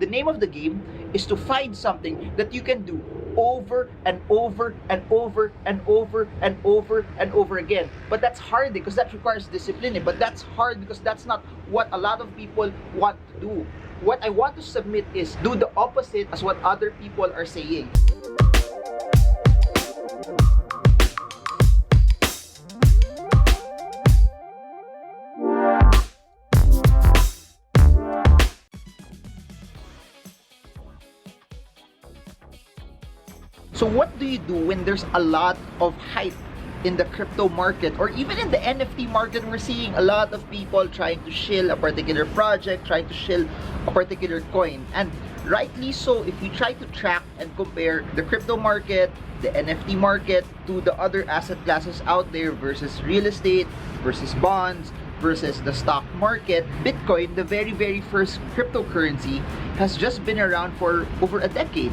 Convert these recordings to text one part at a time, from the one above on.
The name of the game is to find something that you can do over and over and over and over and over and over again. But that's hard because that requires discipline. But that's hard because that's not what a lot of people want to do. What I want to submit is do the opposite as what other people are saying. So what do you do when there's a lot of hype in the crypto market, or even in the NFT market? We're seeing a lot of people trying to shill a particular project, trying to shill a particular coin. And rightly so, if you try to track and compare the crypto market, the NFT market, to the other asset classes out there versus real estate, versus bonds, versus the stock market, Bitcoin, the very first cryptocurrency, has just been around for over a decade.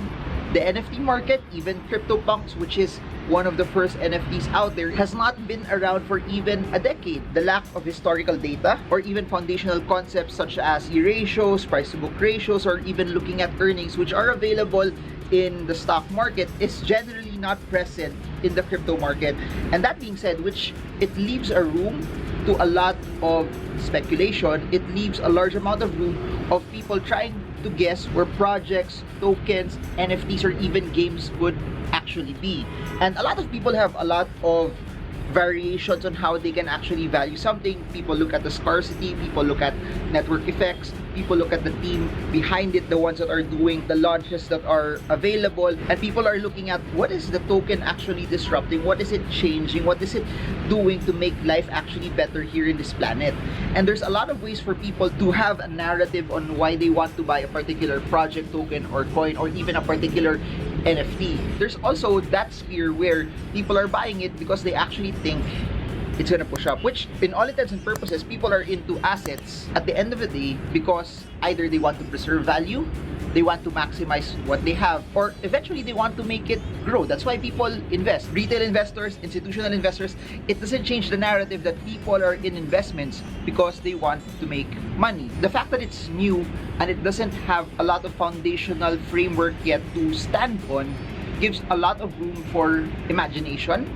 The NFT market, even CryptoPunks, which is one of the first NFTs out there, has not been around for even a decade. The lack of historical data or even foundational concepts such as E-ratios, price-to-book ratios, or even looking at earnings, which are available in the stock market, is generally not present in the crypto market. And that being said, which it leaves a room to a lot of speculation, it leaves a large amount of room of people trying to guess where projects, tokens, NFTs, or even games would actually be. And a lot of people have a lot of variations on how they can actually value something. People look at the scarcity, people look at network effects, people look at the team behind it, the ones that are doing the launches that are available, and people are looking at what is the token actually disrupting, what is it changing, what is it doing to make life actually better here in this planet. And there's a lot of ways for people to have a narrative on why they want to buy a particular project, token, or coin, or even a particular NFT. There's also that sphere where people are buying it because they actually think it's gonna push up, which in all intents and purposes, people are into assets at the end of the day because either they want to preserve value, they want to maximize what they have, or eventually they want to make it grow. That's why people invest. Retail investors, institutional investors, it doesn't change the narrative that people are in investments because they want to make money. The fact that it's new and it doesn't have a lot of foundational framework yet to stand on gives a lot of room for imagination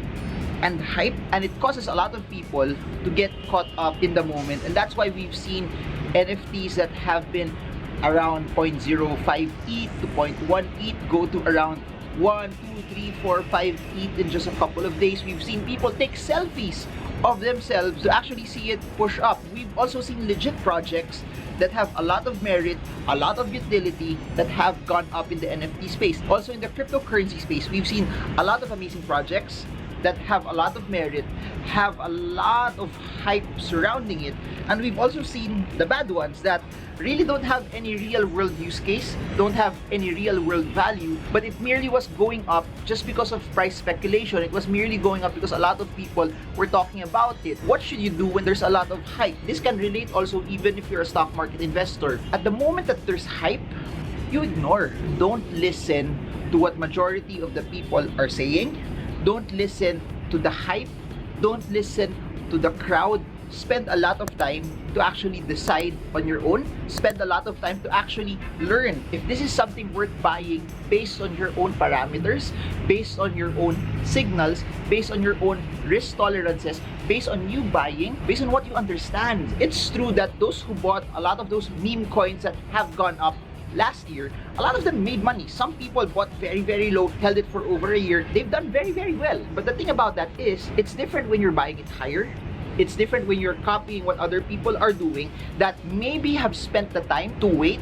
and hype, and it causes a lot of people to get caught up in the moment. And that's why we've seen NFTs that have been around 0.05 ETH to 0.1 ETH go to around 1, 2, 3, 4, 5 ETH in just a couple of days. We've seen people take selfies of themselves to actually see it push up. We've also seen legit projects that have a lot of merit, a lot of utility, that have gone up in the NFT space. Also in the cryptocurrency space, we've seen a lot of amazing projects that have a lot of merit, have a lot of hype surrounding it, and we've also seen the bad ones that really don't have any real world use case, don't have any real world value, but it merely was going up just because of price speculation. It was merely going up because a lot of people were talking about it. What should you do when there's a lot of hype? This can relate also even if you're a stock market investor. At the moment that there's hype, you ignore. Don't listen to what majority of the people are saying. Don't listen to the hype. Don't listen to the crowd. Spend a lot of time to actually decide on your own. Spend a lot of time to actually learn if this is something worth buying based on your own parameters, based on your own signals, based on your own risk tolerances, based on you buying, based on what you understand. It's true that those who bought a lot of those meme coins that have gone up last year, a lot of them made money. Some people bought very low, held it for over a year. They've done very well. But the thing about that is, it's different when you're buying it higher. It's different when you're copying what other people are doing that maybe have spent the time to wait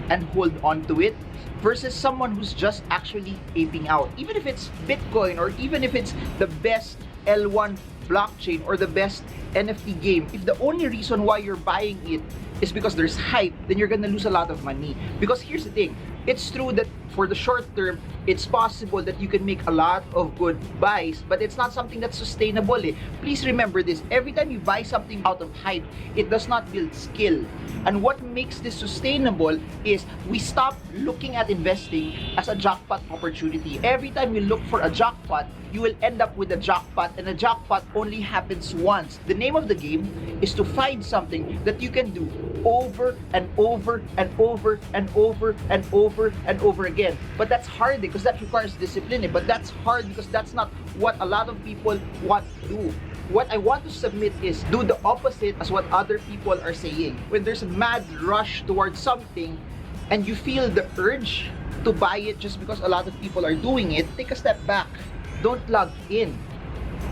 and hold on to it, versus someone who's just actually aping out. Even if it's Bitcoin, or even if it's the best L1 blockchain or the best NFT game, if the only reason why you're buying it is because there's hype, then you're gonna lose a lot of money. Because here's the thing, it's true that for the short term, it's possible that you can make a lot of good buys, but it's not something that's sustainable. Please remember this, every time you buy something out of hype, it does not build skill. And what makes this sustainable is we stop looking at investing as a jackpot opportunity. Every time you look for a jackpot, you will end up with a jackpot, and a jackpot only happens once. The name of the game is to find something that you can do over and over and over and over and over and over again. But that's hard because that requires discipline. But that's hard because that's not what a lot of people want to do. What I want to submit is do the opposite as what other people are saying. When there's a mad rush towards something and you feel the urge to buy it just because a lot of people are doing it, take a step back. Don't log in.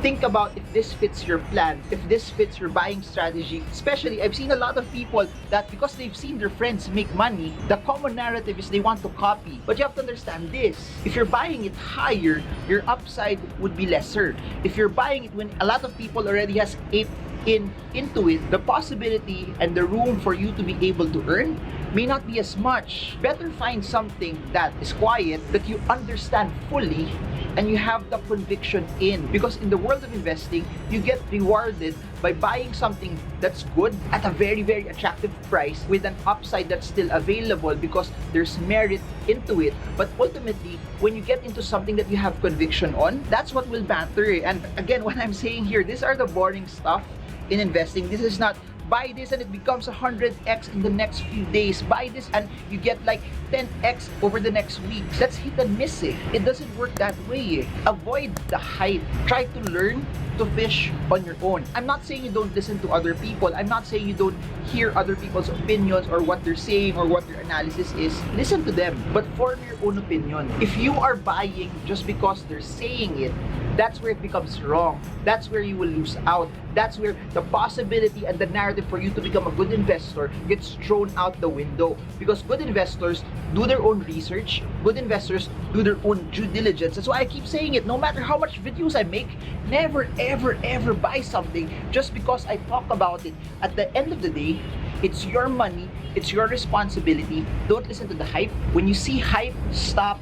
Think about if this fits your plan, if this fits your buying strategy. Especially, I've seen a lot of people that because they've seen their friends make money, the common narrative is they want to copy. But you have to understand this. If you're buying it higher, your upside would be lesser. If you're buying it when a lot of people already has aped into it, the possibility and the room for you to be able to earn may not be as much. Better find something that is quiet, that you understand fully, and you have the conviction in. Because in the world of investing, you get rewarded by buying something that's good at a very, very attractive price with an upside that's still available because there's merit into it. But ultimately, when you get into something that you have conviction on, that's what will matter. And again, what I'm saying here, these are the boring stuff in investing. This is not buy this and it becomes 100x in the next few days. Buy this and you get like 10x over the next week. That's hit and miss. It doesn't work that way. Avoid the hype. Try to learn to fish on your own. I'm not saying you don't listen to other people. I'm not saying you don't hear other people's opinions or what they're saying or what their analysis is. Listen to them, but form your own opinion. If you are buying just because they're saying it, that's where it becomes wrong. That's where you will lose out. That's where the possibility and the narrative for you to become a good investor gets thrown out the window. Because good investors do their own research. Good investors do their own due diligence. That's why I keep saying it. No matter how much videos I make, never, ever, ever buy something just because I talk about it. At the end of the day, it's your money. It's your responsibility. Don't listen to the hype. When you see hype, stop,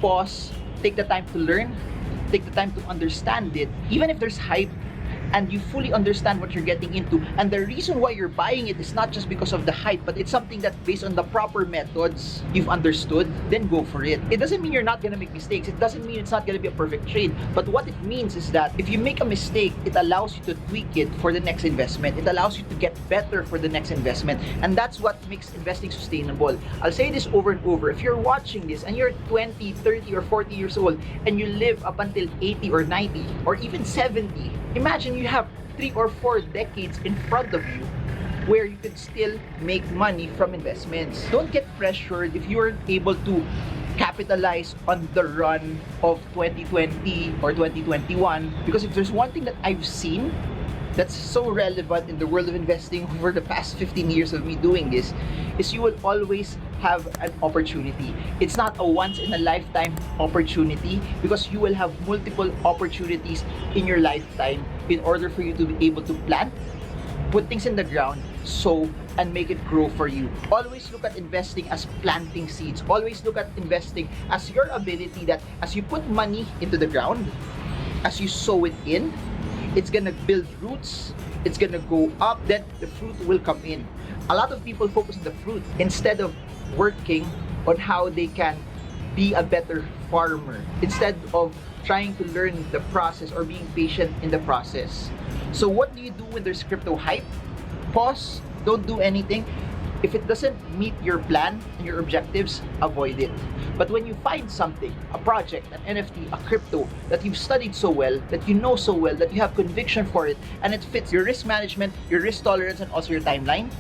pause, take the time to learn. Take the time to understand it. Even if there's hype and you fully understand what you're getting into, and the reason why you're buying it is not just because of the hype, but it's something that based on the proper methods you've understood, then go for it. It doesn't mean you're not gonna make mistakes. It doesn't mean it's not gonna be a perfect trade. But what it means is that if you make a mistake, it allows you to tweak it for the next investment. It allows you to get better for the next investment. And that's what makes investing sustainable. I'll say this over and over. If you're watching this and you're 20, 30, or 40 years old and you live up until 80 or 90 or even 70, imagine you have 3 or 4 decades in front of you where you could still make money from investments. Don't get pressured if you aren't able to capitalize on the run of 2020 or 2021, because if there's one thing that I've seen that's so relevant in the world of investing over the past 15 years of me doing this, is you will always have an opportunity. It's not a once in a lifetime opportunity, because you will have multiple opportunities in your lifetime in order for you to be able to plant, put things in the ground, sow, and make it grow for you. Always look at investing as planting seeds. Always look at investing as your ability that as you put money into the ground, as you sow it in, it's gonna build roots, it's gonna go up, then the fruit will come in. A lot of people focus on the fruit instead of working on how they can be a better farmer, instead of trying to learn the process or being patient in the process. So what do you do when there's crypto hype? Pause, don't do anything. If it doesn't meet your plan and your objectives, avoid it. But when you find something, a project, an NFT, a crypto that you've studied so well, that you know so well, that you have conviction for it, and it fits your risk management, your risk tolerance, and also your timeline,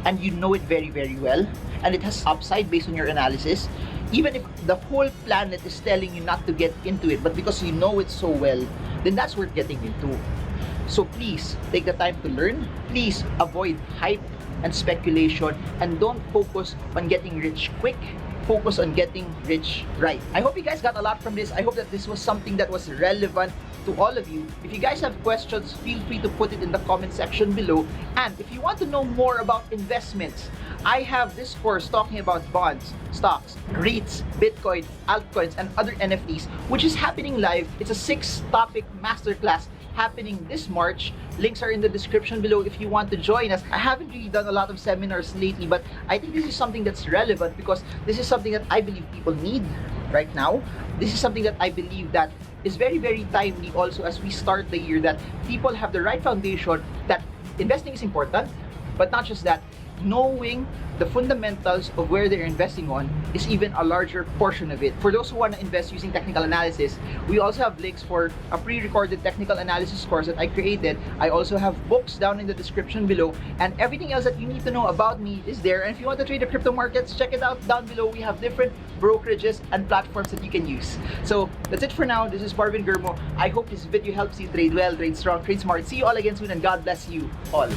and you know it very, very well, and it has upside based on your analysis, even if the whole planet is telling you not to get into it, but because you know it so well, then that's worth getting into. So please, take the time to learn. Please avoid hype and speculation, and don't focus on getting rich quick. Focus on getting rich right. I hope you guys got a lot from this. I hope that this was something that was relevant to all of you. If you guys have questions, feel free to put it in the comment section below. And if you want to know more about investments, I have this course talking about bonds, stocks, REITs, Bitcoin, altcoins, and other NFTs, which is happening live. It's a 6-topic masterclass happening this March. Links are in the description below if you want to join us. I haven't really done a lot of seminars lately, but I think this is something that's relevant because this is something that I believe people need right now. This is something that I believe that is very, very timely also as we start the year, that people have the right foundation that investing is important, but not just that. Knowing the fundamentals of where they're investing on is even a larger portion of it. For those who want to invest using technical analysis, we also have links for a pre-recorded technical analysis course that I created. I also have books down in the description below, and everything else that you need to know about me is there. And if you want to trade the crypto markets, check it out down below. We have different brokerages and platforms that you can use. So that's it for now. This is marvingermo. I hope this video helps you trade well, trade strong, trade smart. See you all again soon, and God bless you all.